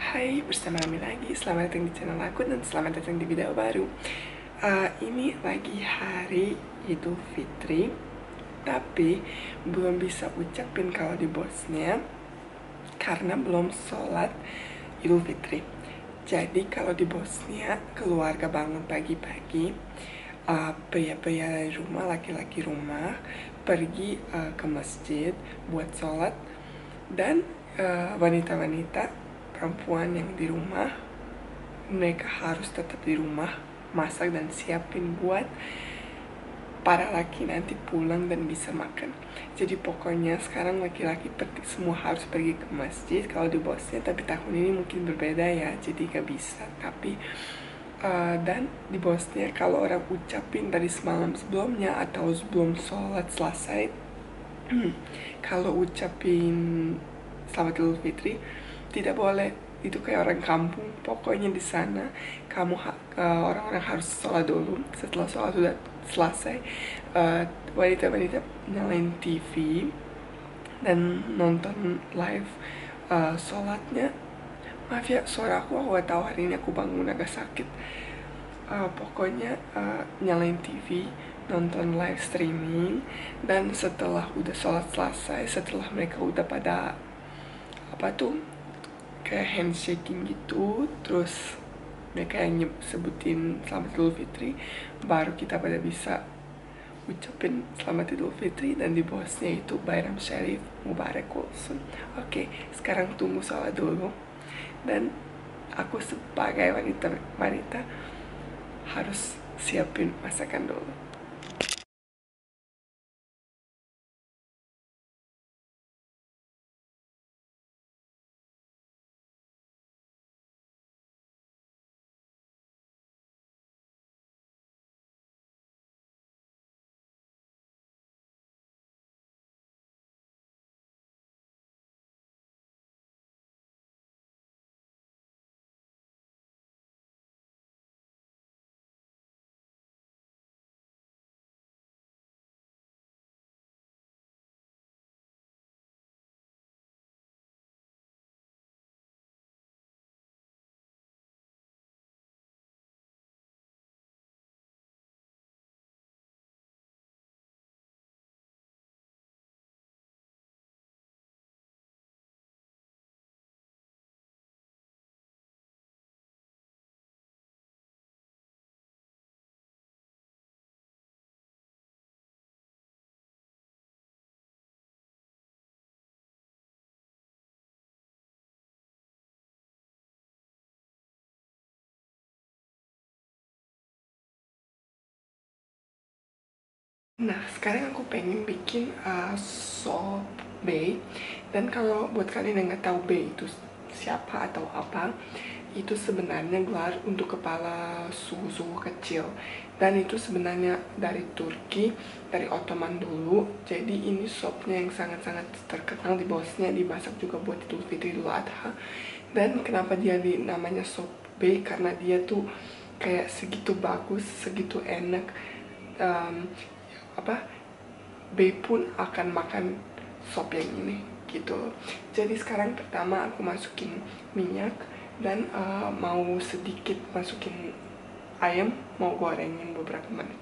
Hai, bersama Ami lagi. Selamat datang di channel aku dan selamat datang di video baru. Ini lagi hari Idul Fitri, tapi belum bisa ucapin kalau di Bosnia karena belum sholat Idul Fitri. Jadi kalau di Bosnia keluarga bangun pagi-pagi, pria-pria dari rumah, laki-laki rumah pergi ke masjid buat sholat, dan wanita-wanita perempuan yang di rumah mereka harus tetap di rumah masak dan siapin buat para laki nanti pulang dan bisa makan. Jadi pokoknya sekarang laki-laki semua harus pergi ke masjid kalau di Bosnia, tapi tahun ini mungkin berbeda ya, jadi gak bisa. Tapi dan di Bosnia kalau orang ucapin dari semalam sebelumnya atau sebelum sholat selesai, kalau ucapin selamat Idul Fitri tidak boleh. Itu kayak orang kampung. Pokoknya di sana orang-orang harus sholat dulu. Setelah sholat sudah selesai, wanita-wanita nyalain TV dan nonton live sholatnya. Maaf ya, suara aku gak tahu, hari ini aku bangun agak sakit. Pokoknya nyalain TV, nonton live streaming, dan setelah udah sholat selesai, setelah mereka udah pada kayak handshaking gitu, terus mereka yang sebutin selamat Idul Fitri, baru kita pada bisa ucapin selamat Idul Fitri. Dan di Bosnia itu Bayram Sharif Mubarak Olsun. Oke, sekarang tunggu sholat dulu, dan aku sebagai wanita harus siapin masakan dulu. Nah, sekarang aku pengen bikin sop B. Dan kalau buat kalian yang nggak tahu B itu siapa atau apa, itu sebenarnya gelar untuk kepala suku-suku kecil. Dan itu sebenarnya dari Turki, dari Ottoman dulu. Jadi ini sopnya yang sangat-sangat terkenal di Bosnia, dimasak juga buat Idul Fitri, Idul Adha. Dan kenapa dia namanya sop B? Karena dia tuh kayak segitu bagus, segitu enak. Um, B pun akan makan sop yang ini gitu. Jadi sekarang pertama aku masukin minyak, dan mau sedikit masukin ayam, mau gorengin beberapa menit.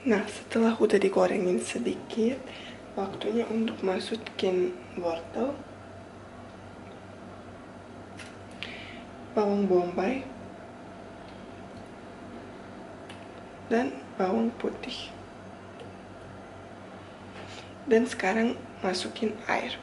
Nah, setelah udah digorengin sedikit, waktunya untuk masukin wortel, bawang bombay, dan bawang putih. Dan sekarang masukin air.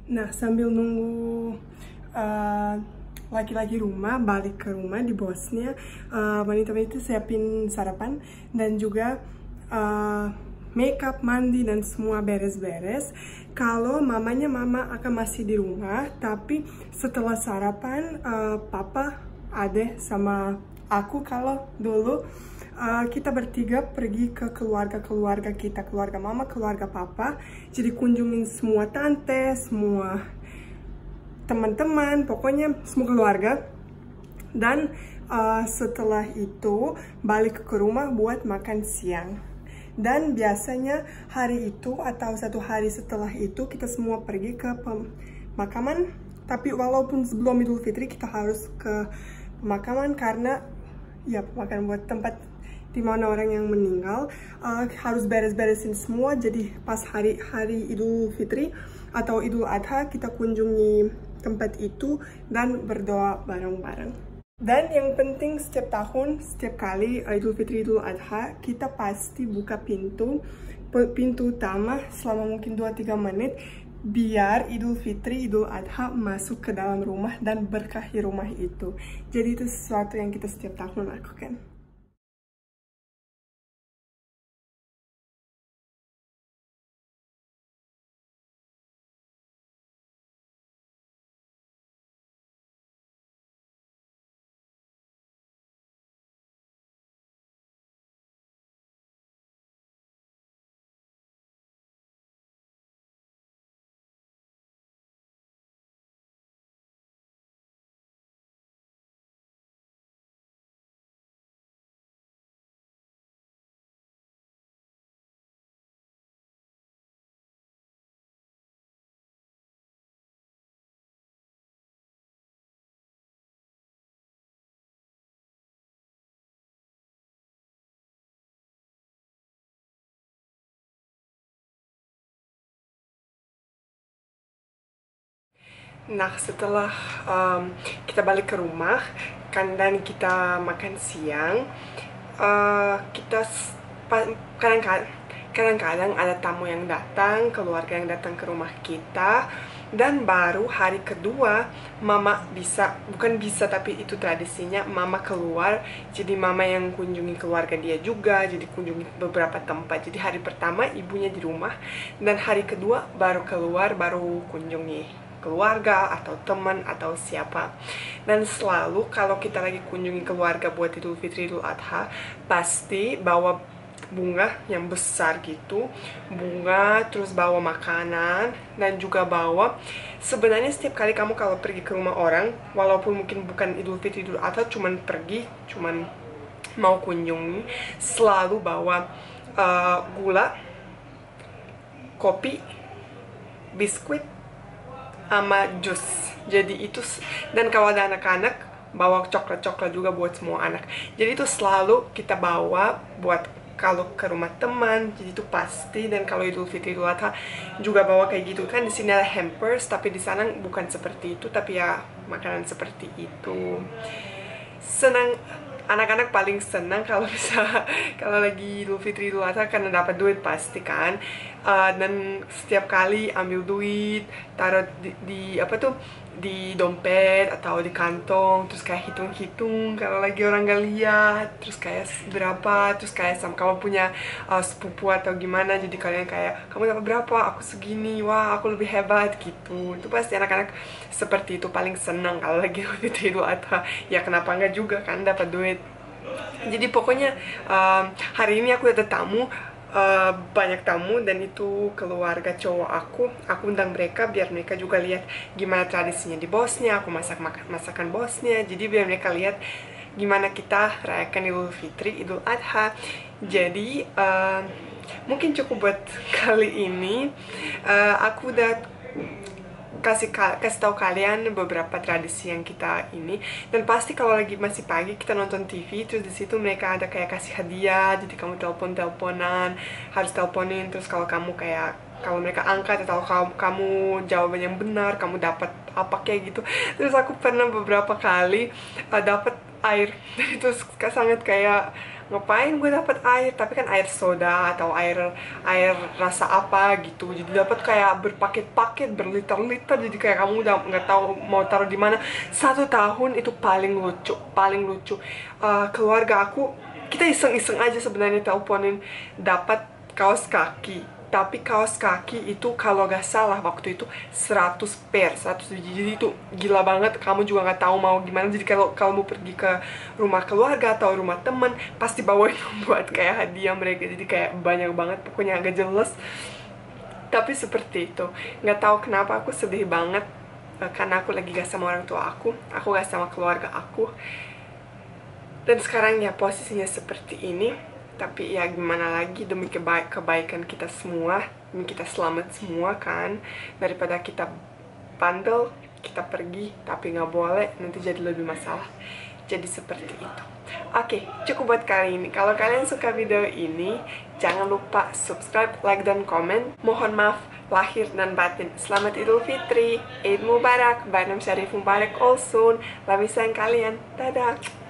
Nah, sambil nunggu laki-laki rumah balik ke rumah di bosnya, wanita-wanita itu siapin sarapan dan juga makeup, mandi, dan semua beres-beres. Kalau mamanya mama akan masih di rumah, tapi setelah sarapan papa, ade, sama aku kalau dulu kita bertiga pergi ke keluarga-keluarga kita, keluarga mama, keluarga papa. Jadi kunjungin semua tante, semua teman-teman, pokoknya semua keluarga. Dan setelah itu balik ke rumah buat makan siang. Dan biasanya hari itu atau satu hari setelah itu kita semua pergi ke pemakaman. Tapi walaupun sebelum Idul Fitri kita harus ke pemakaman karena ya pemakaman buat tempat di mana orang yang meninggal, harus beres-beresin semua. Jadi pas hari Idul Fitri atau Idul Adha kita kunjungi tempat itu dan berdoa bareng-bareng. Dan yang penting setiap tahun, setiap kali Idul Fitri, Idul Adha, kita pasti buka pintu utama selama mungkin 2-3 menit biar Idul Fitri, Idul Adha masuk ke dalam rumah dan berkahi rumah itu. Jadi itu sesuatu yang kita setiap tahun lakukan. Nah, setelah kita balik ke rumah kan dan kita makan siang, kita kadang-kadang ada tamu yang datang, keluarga yang datang ke rumah kita. Dan baru hari kedua mama bukan bisa tapi itu tradisinya, mama keluar. Jadi mama yang kunjungi keluarga dia juga, jadi kunjungi beberapa tempat. Jadi hari pertama ibunya di rumah, dan hari kedua baru keluar, baru kunjungi keluarga atau teman atau siapa. Dan selalu kalau kita lagi kunjungi keluarga buat Idul Fitri, Idul Adha, pasti bawa bunga yang besar gitu, bunga, terus bawa makanan, dan juga bawa, sebenarnya setiap kali kamu kalau pergi ke rumah orang, walaupun mungkin bukan Idul Fitri, Idul Adha, cuman mau kunjungi, selalu bawa gula, kopi, biskuit, sama jus. Jadi itu, dan kalau ada anak-anak bawa coklat-coklat juga buat semua anak. Jadi itu selalu kita bawa buat kalau ke rumah teman, jadi itu pasti. Dan kalau Idul Fitri, Idul Adha juga bawa kayak gitu kan. Di sini ada hampers, tapi di sana bukan seperti itu, tapi ya makanan seperti itu. Senang, anak-anak paling senang kalau bisa kalau lagi Idul Fitri, Idul Adha karena dapat duit pasti kan. Dan setiap kali ambil duit, taruh di apa tuh, di dompet atau di kantong, terus kayak hitung-hitung kalau lagi orang gak lihat, terus kayak berapa, terus kayak sama kamu punya sepupu atau gimana, jadi kalian kayak kamu dapat berapa, aku segini, wah aku lebih hebat gitu. Itu pasti anak-anak seperti itu paling senang kalau lagi Fitri, Idul Adha. Ya kenapa enggak juga kan dapat duit. Jadi pokoknya hari ini aku ada tamu, banyak tamu, dan itu keluarga cowok aku undang mereka biar mereka juga lihat gimana tradisinya di bosnya, aku masakan bosnya. Jadi biar mereka lihat gimana kita rayakan Idul Fitri, Idul Adha. Jadi mungkin cukup buat kali ini. Aku udah kasih tahu kalian beberapa tradisi yang kita ini. Dan pasti kalau lagi masih pagi kita nonton TV, terus di situ mereka ada kayak kasih hadiah, jadi kamu teleponan, harus teleponin, terus kalau kamu kayak kalau mereka angkat atau kamu jawaban yang benar, kamu dapat apa kayak gitu. Terus aku pernah beberapa kali dapat air, dan itu sangat kayak ngapain gue dapat air, tapi kan air soda atau air rasa apa gitu, jadi dapat kayak berpaket-paket berliter-liter, jadi kayak kamu udah nggak tahu mau taruh di mana. 1 tahun itu paling lucu, paling lucu. Keluarga aku, kita iseng-iseng aja sebenarnya teleponin dapat kaos kaki, tapi kaos kaki itu kalau gak salah waktu itu 100 pair, 100 biji, jadi itu gila banget. Kamu juga nggak tahu mau gimana, jadi kalau mau pergi ke rumah keluarga atau rumah temen pasti bawain buat kayak hadiah mereka, jadi kayak banyak banget, pokoknya agak jelas. Tapi seperti itu, nggak tahu kenapa aku sedih banget, karena aku lagi gak sama orang tua aku gak sama keluarga aku, dan sekarang ya posisinya seperti ini. Tapi ya gimana lagi, demi kebaikan kita semua, demi kita selamat semua kan, daripada kita bandel, kita pergi tapi nggak boleh, nanti jadi lebih masalah. Jadi seperti itu. Oke, cukup buat kali ini. Kalau kalian suka video ini, jangan lupa subscribe, like, dan komen. Mohon maaf lahir dan batin. Selamat Idul Fitri, Eid Mubarak, Bainam Syarif Mubarak all soon. Lami sayang kalian. Dadah.